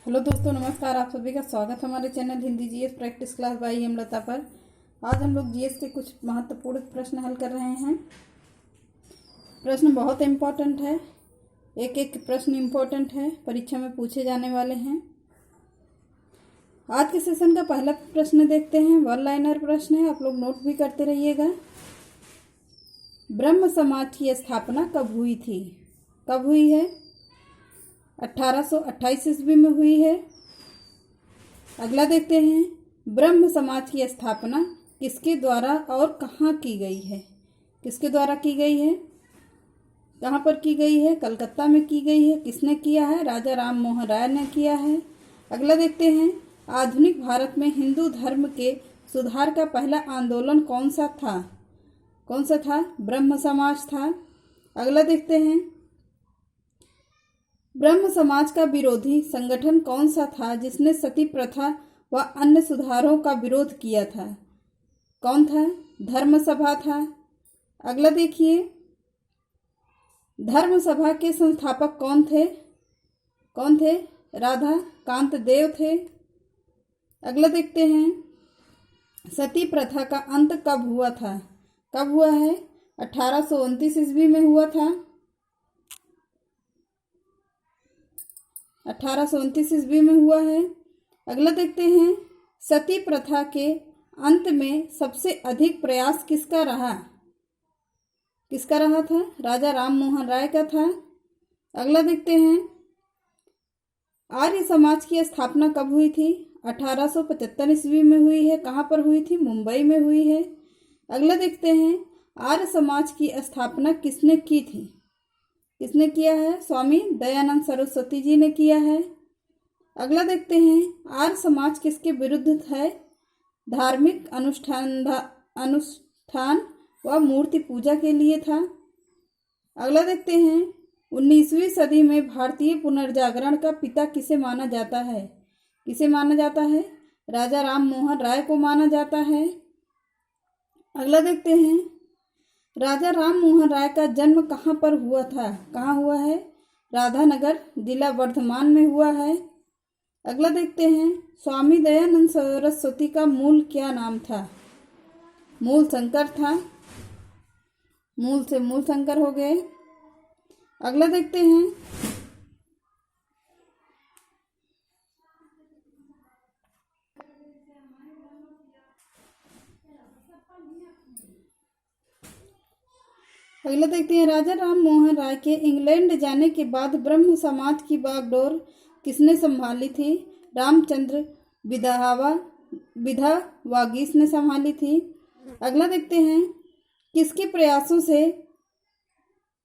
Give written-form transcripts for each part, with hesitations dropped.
Hello दोस्तों, नमस्कार। आप सभी का स्वागत हमारे channel Hindi GS practice class by Hemlata पर। आज हम लोग जीएस के कुछ महत्वपूर्ण प्रश्न हल कर रहे हैं। प्रश्न बहुत इम्पोर्टेंट है, एक एक प्रश्न इम्पोर्टेंट है, परीक्षा में पूछे जाने वाले हैं। आज के सेशन का पहला प्रश्न देखते हैं। वन लाइनर प्रश्न है, आप लोग नोट भी करते रहिएगा। ब्रह्म समाज की स्थापना कब हुई थी? कब हुई है? 1828 ईस्वी में हुई है। अगला देखते हैं, ब्रह्म समाज की स्थापना किसके द्वारा और कहाँ की गई है? किसके द्वारा की गई है? कहाँ पर की गई है? कलकत्ता में की गई है। किसने किया है? राजा राम मोहन राय ने किया है। अगला देखते हैं, आधुनिक भारत में हिंदू धर्म के सुधार का पहला आंदोलन कौन सा था? कौन सा था? ब्रह्म समाज था। अगला देखते हैं, ब्रह्म समाज का विरोधी संगठन कौन सा था जिसने सती प्रथा व अन्य सुधारों का विरोध किया था? कौन था? धर्म सभा था। अगला देखिए, धर्म सभा के संस्थापक कौन थे? कौन थे? राधा कांत देव थे। अगला देखते हैं, सती प्रथा का अंत कब हुआ था? कब हुआ है? 1829 ईस्वी में हुआ था। 1829 ईस्वी में हुआ है। अगला देखते हैं, सती प्रथा के अंत में सबसे अधिक प्रयास किसका रहा? किसका रहा था? राजा राम मोहन राय का था। अगला देखते हैं, आर्य समाज की स्थापना कब हुई थी? 1875 ईस्वी में हुई है। कहाँ पर हुई थी? मुंबई में हुई है। अगला देखते हैं, आर्य समाज की स्थापना किसने की थी? किसने किया है? स्वामी दयानंद सरस्वती जी ने किया है। अगला देखते हैं, आर्य समाज किसके विरुद्ध है? धार्मिक अनुष्ठान व मूर्ति पूजा के लिए था। अगला देखते हैं, 19वीं सदी में भारतीय पुनर्जागरण का पिता किसे माना जाता है? किसे माना जाता है? राजा राम मोहन राय को माना जाता है। अगला देखते हैं, राजा राम मोहन राय का जन्म कहाँ पर हुआ था? कहाँ हुआ है? राधानगर, जिला वर्धमान में हुआ है। अगला देखते हैं, स्वामी दयानंद सरस्वती का मूल क्या नाम था? मूल शंकर था। मूल से मूल शंकर हो गए। अगला देखते हैं, राजा राम मोहन राय के इंग्लैंड जाने के बाद ब्रह्म समाज की बागडोर किसने संभाली थी? रामचंद्र विधावागीश ने संभाली थी। अगला देखते हैं, किसके प्रयासों से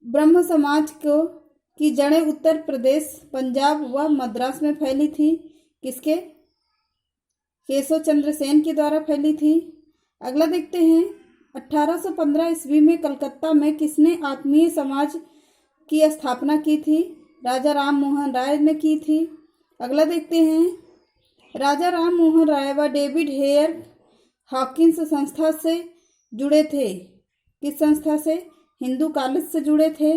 ब्रह्म समाज की जड़ें उत्तर प्रदेश, पंजाब व मद्रास में फैली थी? किसके? केशव चंद्र सेन के द्वारा फैली थी। अगला देखते हैं, 1815 ईस्वी में कलकत्ता में किसने आत्मीय समाज की स्थापना की थी? राजा राम मोहन राय ने की थी। अगला देखते हैं, राजा राम मोहन राय व डेविड हेयर हॉकिंस संस्था से जुड़े थे। किस संस्था से? हिंदू कॉलेज से जुड़े थे।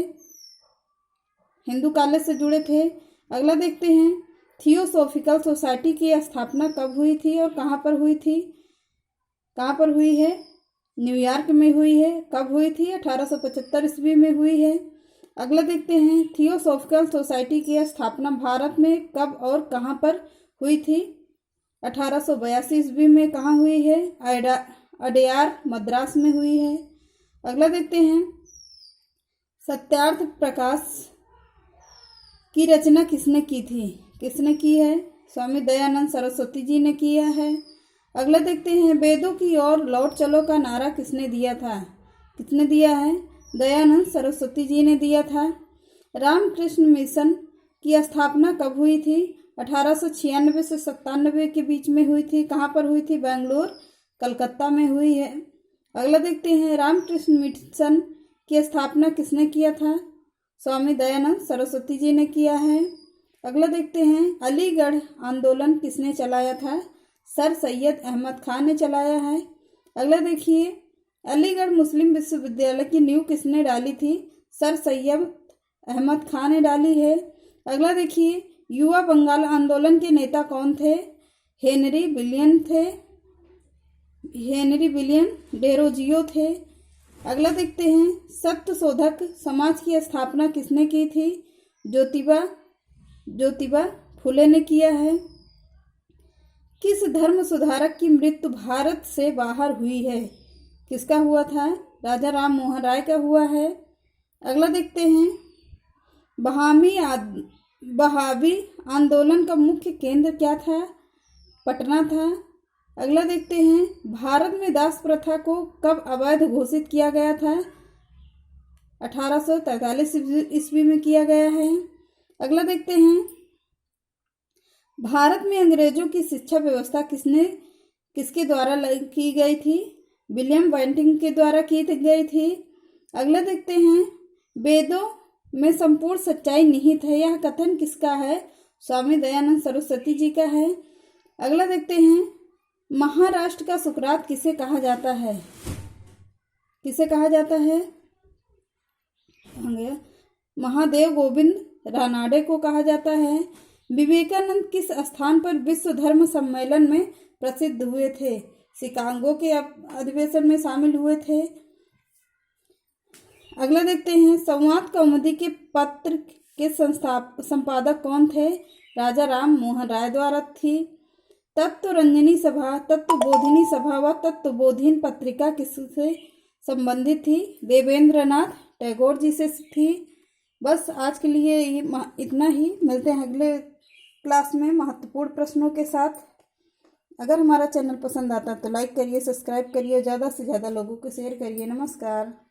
हिंदू कॉलेज से जुड़े थे। अगला देखते हैं, थियोसॉफिकल सोसाइटी की स्थापना कब हुई थी और कहाँ पर हुई थी? कहाँ पर हुई है? न्यूयॉर्क में हुई है। कब हुई थी? 1875 ईस्वी में हुई है। अगला देखते हैं, थियोसॉफिकल सोसाइटी की स्थापना भारत में कब और कहाँ पर हुई थी? 1882 ईस्वी में। कहाँ हुई है? अडेयार, मद्रास में हुई है। अगला देखते हैं, सत्यार्थ प्रकाश की रचना किसने की थी? किसने की है? स्वामी दयानंद सरस्वती जी ने किया है। अगला देखते हैं, वेदों की ओर लौट चलो का नारा किसने दिया था? किसने दिया है? दयानंद सरस्वती जी ने दिया था। रामकृष्ण मिशन की स्थापना कब हुई थी? 1896 से 97 के बीच में हुई थी। कहाँ पर हुई थी? बेंगलोर, कलकत्ता में हुई है। अगला देखते हैं, रामकृष्ण मिशन की स्थापना किसने किया था? स्वामी दयानंद सरस्वती जी ने किया है। अगला देखते हैं, अलीगढ़ आंदोलन किसने चलाया था? सर सैयद अहमद खान ने चलाया है। अगला देखिए, अलीगढ़ मुस्लिम विश्वविद्यालय की नींव किसने डाली थी? सर सैयद अहमद खान ने डाली है। अगला देखिए, युवा बंगाल आंदोलन के नेता कौन थे? हेनरी विलियम डेरोजियो थे। अगला देखते हैं, सत्य शोधक समाज की स्थापना किसने की थी? ज्योतिबा फुले ने किया है। किस धर्म सुधारक की मृत्यु भारत से बाहर हुई है? किसका हुआ था? राजा राम मोहन राय का हुआ है। अगला देखते हैं, बहावी आंदोलन का मुख्य केंद्र क्या था? पटना था। अगला देखते हैं, भारत में दास प्रथा को कब अवैध घोषित किया गया था? 1843 ईस्वी में किया गया है। अगला देखते हैं, भारत में अंग्रेजों की शिक्षा व्यवस्था किसके द्वारा की गई थी? विलियम बेंटिंक के द्वारा की गई थी। अगला देखते हैं, वेदों में संपूर्ण सच्चाई निहित है, यह कथन किसका है? स्वामी दयानंद सरस्वती जी का है। अगला देखते हैं, महाराष्ट्र का सुकरात किसे कहा जाता है? किसे कहा जाता है? महादेव गोविंद रानाडे को कहा जाता है। विवेकानंद किस स्थान पर विश्व धर्म सम्मेलन में प्रसिद्ध हुए थे? शिकागो के अधिवेशन में शामिल हुए थे। अगला देखते हैं, संवाद कौमुदी के पत्र के संपादक कौन थे? राजा राम मोहन राय द्वारा थी। तत्वरंजनी सभा, तत्वबोधिनी सभा व तत्वबोधिनी पत्रिका किससे संबंधित थी? देवेंद्रनाथ टैगोर जी से थी। बस आज के लिए इतना ही। मिलते हैं अगले क्लास में महत्वपूर्ण प्रश्नों के साथ। अगर हमारा चैनल पसंद आता है तो लाइक करिए, सब्सक्राइब करिए, ज़्यादा से ज़्यादा लोगों को शेयर करिए। नमस्कार।